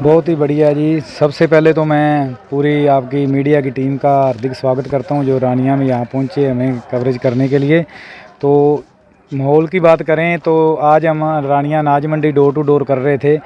बहुत ही बढ़िया जी। सबसे पहले तो मैं पूरी आपकी मीडिया की टीम का हार्दिक स्वागत करता हूं जो रानिया में यहाँ पहुँचे हमें कवरेज करने के लिए। तो माहौल की बात करें तो आज हम रानिया अनाज मंडी डोर टू डोर कर रहे थे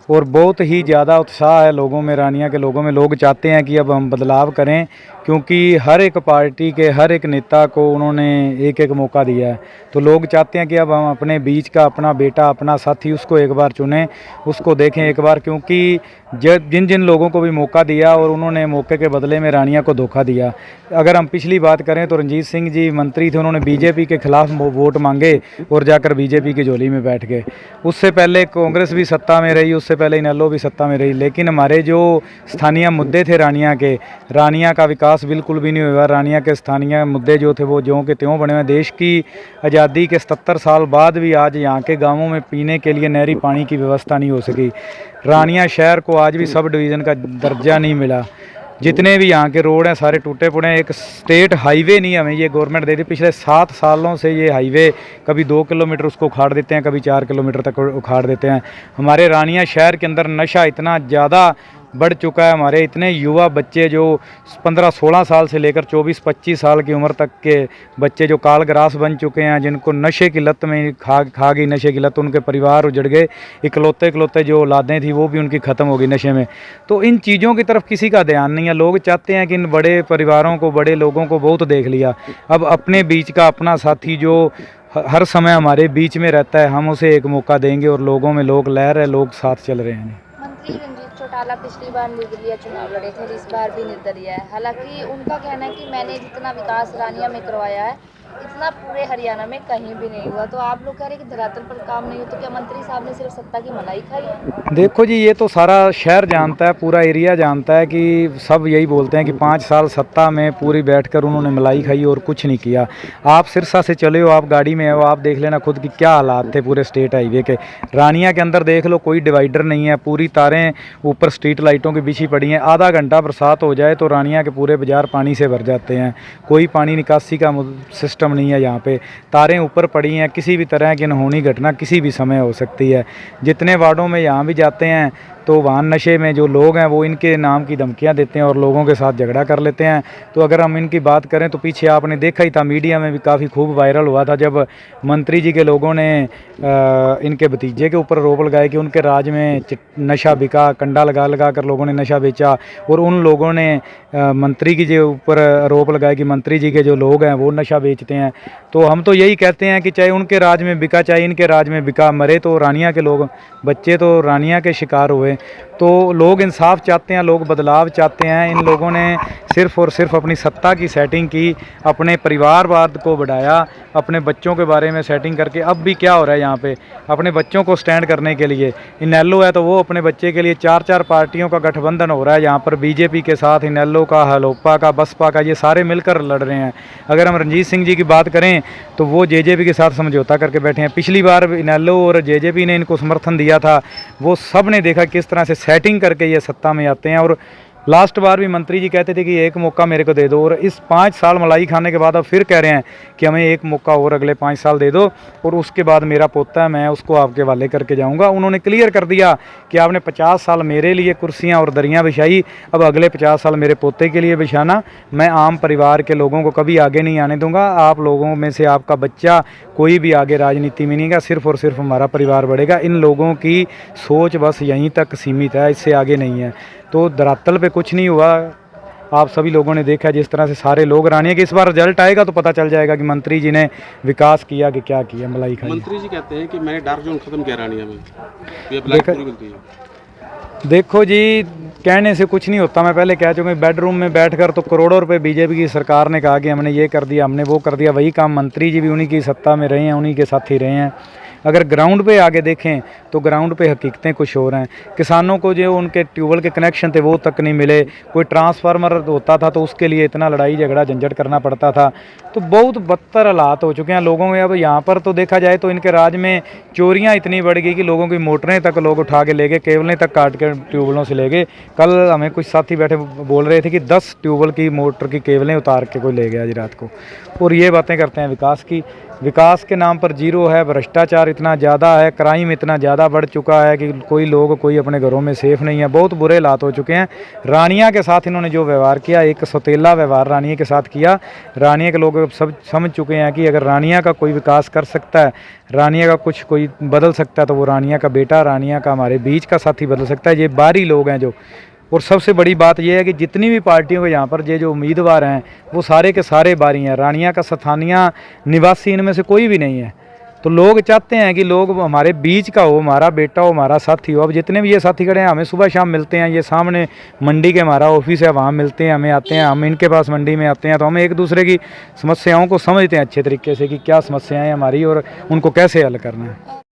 और बहुत ही ज़्यादा उत्साह है लोगों में, रानिया के लोगों में। लोग चाहते हैं कि अब हम बदलाव करें, क्योंकि हर एक पार्टी के हर एक नेता को उन्होंने एक एक मौका दिया है। तो लोग चाहते हैं कि अब हम अपने बीच का अपना बेटा, अपना साथी, उसको एक बार चुनें, उसको देखें एक बार, क्योंकि जिन जिन लोगों को भी मौका दिया और उन्होंने मौके के बदले में रानिया को धोखा दिया। अगर हम पिछली बात करें तो रणजीत सिंह जी मंत्री थे, उन्होंने बीजेपी के खिलाफ वोट मांगे और जाकर बीजेपी की झोली में बैठ गए। उससे पहले कांग्रेस भी सत्ता में रही, उससे पहले इनेलो भी सत्ता में रही, लेकिन हमारे जो स्थानीय मुद्दे थे रानिया का विकास बिल्कुल भी नहीं हुआ। रानिया के स्थानीय मुद्दे जो थे वो ज्यों के त्यों बने हुए। देश की आज़ादी के 77 साल बाद भी आज यहाँ के गाँवों में पीने के लिए नहरी पानी की व्यवस्था नहीं हो सकी। रानिया शहर को आज भी सब डिवीज़न का दर्जा नहीं मिला। जितने भी यहाँ के रोड हैं सारे टूटे पड़े हैं। एक स्टेट हाईवे नहीं हमें ये गवर्नमेंट देती। पिछले 7 सालों से ये हाईवे कभी 2 किलोमीटर उसको उखाड़ देते हैं, कभी 4 किलोमीटर तक उखाड़ देते हैं। हमारे रानिया शहर के अंदर नशा इतना ज़्यादा बढ़ चुका है। हमारे इतने युवा बच्चे जो 15-16 साल से लेकर 24-25 साल की उम्र तक के बच्चे जो काल ग्रास बन चुके हैं, जिनको नशे की लत में खा गई नशे की लत, उनके परिवार उजड़ गए। इकलौते जो औलादें थी वो भी उनकी ख़त्म हो गई नशे में। तो इन चीज़ों की तरफ किसी का ध्यान नहीं है। लोग चाहते हैं कि इन बड़े परिवारों को, बड़े लोगों को बहुत देख लिया, अब अपने बीच का अपना साथी जो हर समय हमारे बीच में रहता है, हम उसे एक मौका देंगे। और लोगों में लोग लहर है, लोग साथ चल रहे हैं। मंत्री रंजीत चौटाला पिछली बार निर्दलीय चुनाव लड़े थे, इस बार भी निर्दलीय है। हालांकि उनका कहना है कि मैंने जितना विकास रानिया में करवाया है इतना पूरे हरियाणा में कहीं भी नहीं हुआ। तो आप लोग कह रहे हैं कि धरातल पर काम नहीं हो, तो क्या मंत्री साहब ने सिर्फ सत्ता की मलाई खाई है? देखो जी, ये तो सारा शहर जानता है, पूरा एरिया जानता है कि सब यही बोलते हैं कि 5 साल सत्ता में पूरी बैठकर उन्होंने मलाई खाई और कुछ नहीं किया। आप सिरसा से चले हो, आप गाड़ी में हो, आप देख लेना खुद कि क्या हालात थे पूरे स्टेट हाईवे के। रानिया के अंदर देख लो, कोई डिवाइडर नहीं है, पूरी तारें ऊपर स्ट्रीट लाइटों की बिछी पड़ी हैं। आधा घंटा बरसात हो जाए तो रानिया के पूरे बाजार पानी से भर जाते हैं। कोई पानी निकासी का सिस्टम नहीं है यहाँ पे। तारें ऊपर पड़ी हैं, किसी भी तरह की अनहोनी घटना किसी भी समय हो सकती है। जितने वार्डों में यहाँ भी जाते हैं तो वहाँ नशे में जो लोग हैं वो इनके नाम की धमकियाँ देते हैं और लोगों के साथ झगड़ा कर लेते हैं। तो अगर हम इनकी बात करें तो पीछे आपने देखा ही था, मीडिया में भी काफ़ी खूब वायरल हुआ था, जब मंत्री जी के लोगों ने इनके भतीजे के ऊपर आरोप लगाए कि उनके राज में नशा बिका, कंडा लगा कर लोगों ने नशा बेचा। और उन लोगों ने मंत्री की जो ऊपर आरोप लगाए कि मंत्री जी के जो लोग हैं वो नशा बेचते हैं। तो हम तो यही कहते हैं कि चाहे उनके राज में बिका, चाहे इनके राज में बिका, मरे तो रानिया के लोग, बच्चे तो रानिया के शिकार हुए। तो लोग इंसाफ चाहते हैं, लोग बदलाव चाहते हैं। इन लोगों ने सिर्फ़ और सिर्फ अपनी सत्ता की सेटिंग की, अपने परिवारवाद को बढ़ाया, अपने बच्चों के बारे में सेटिंग करके। अब भी क्या हो रहा है यहाँ पे, अपने बच्चों को स्टैंड करने के लिए इनेलो है तो वो अपने बच्चे के लिए 4-4 पार्टियों का गठबंधन हो रहा है यहाँ पर, बीजेपी के साथ इनेलो का, हलोपा का, बसपा का, ये सारे मिलकर लड़ रहे हैं। अगर हम रणजीत सिंह जी की बात करें तो वो जेजेपी के साथ समझौता करके बैठे हैं। पिछली बार इनेलो और जेजेपी ने इनको समर्थन दिया था, वो सब ने देखा किस तरह से सेटिंग करके ये सत्ता में आते हैं। और लास्ट बार भी मंत्री जी कहते थे कि एक मौका मेरे को दे दो, और इस 5 साल मलाई खाने के बाद अब फिर कह रहे हैं कि हमें एक मौका और अगले 5 साल दे दो और उसके बाद मेरा पोता है, मैं उसको आपके हवाले करके जाऊंगा। उन्होंने क्लियर कर दिया कि आपने 50 साल मेरे लिए कुर्सियां और दरियां बिछाई, अब अगले 50 साल मेरे पोते के लिए बिछाना। मैं आम परिवार के लोगों को कभी आगे नहीं आने दूंगा। आप लोगों में से आपका बच्चा कोई भी आगे राजनीति में नहीं गया, सिर्फ और सिर्फ हमारा परिवार बढ़ेगा। इन लोगों की सोच बस यहीं तक सीमित है, इससे आगे नहीं है। तो धरातल पे कुछ नहीं हुआ। आप सभी लोगों ने देखा जिस तरह से सारे लोग रानिया के, इस बार रिजल्ट आएगा तो पता चल जाएगा कि मंत्री जी ने विकास किया कि क्या किया, मलाई खाई। मंत्री जी कहते हैं कि मैंने डार्क जोन खत्म किया रानिया में, देखो जी, कहने से कुछ नहीं होता। मैं पहले कह चुका हूँ, बेडरूम में बैठकर तो करोड़ों रुपए बीजेपी की सरकार ने कहा कि हमने ये कर दिया, हमने वो कर दिया। वही काम मंत्री जी भी उन्हीं की सत्ता में रहे हैं, उन्हीं के साथ ही रहे हैं। अगर ग्राउंड पे आगे देखें तो ग्राउंड पे हकीकतें कुछ और हैं। किसानों को जो उनके ट्यूबवेल के कनेक्शन थे वो तक नहीं मिले। कोई ट्रांसफार्मर होता था तो उसके लिए इतना लड़ाई झगड़ा झंझट करना पड़ता था। तो बहुत बदतर हालात हो चुके हैं लोगों में। अब यहाँ पर तो देखा जाए तो इनके राज में चोरियाँ इतनी बढ़ गई कि लोगों की मोटरें तक लोग उठा के ले गए, केबलें तक काट के ट्यूबवेलों से ले गए। कल हमें कुछ साथी बैठे बोल रहे थे कि 10 ट्यूबवेल की मोटर की केबलें उतार के कोई ले गया आज रात को। और ये बातें करते हैं विकास की। विकास के नाम पर जीरो है, भ्रष्टाचार इतना ज़्यादा है, क्राइम इतना ज़्यादा बढ़ चुका है कि कोई अपने घरों में सेफ नहीं है। बहुत बुरे हालात हो चुके हैं। रानिया के साथ इन्होंने जो व्यवहार किया, एक सौतेला व्यवहार रानिया के साथ किया। रानिया के लोग सब समझ चुके हैं कि अगर रानिया का कोई विकास कर सकता है, रानिया का कुछ कोई बदल सकता है, तो वो रानिया का बेटा, रानिया का हमारे बीच का साथी बदल सकता है। ये बाहरी लोग हैं जो, और सबसे बड़ी बात यह है कि जितनी भी पार्टियों के यहाँ पर ये जो उम्मीदवार हैं वो सारे के सारे बारी हैं। रानिया का स्थानीय निवासी इनमें से कोई भी नहीं है। तो लोग चाहते हैं कि लोग हमारे बीच का हो, हमारा बेटा हो, हमारा साथी हो। अब जितने भी ये साथी खड़े हैं, हमें सुबह शाम मिलते हैं। ये सामने मंडी के हमारा ऑफिस है, वहाँ मिलते हैं, हमें आते हैं, हम इनके पास मंडी में आते हैं। तो हम एक दूसरे की समस्याओं को समझते हैं अच्छे तरीके से कि क्या समस्याएँ हैं हमारी और उनको कैसे हल करना है।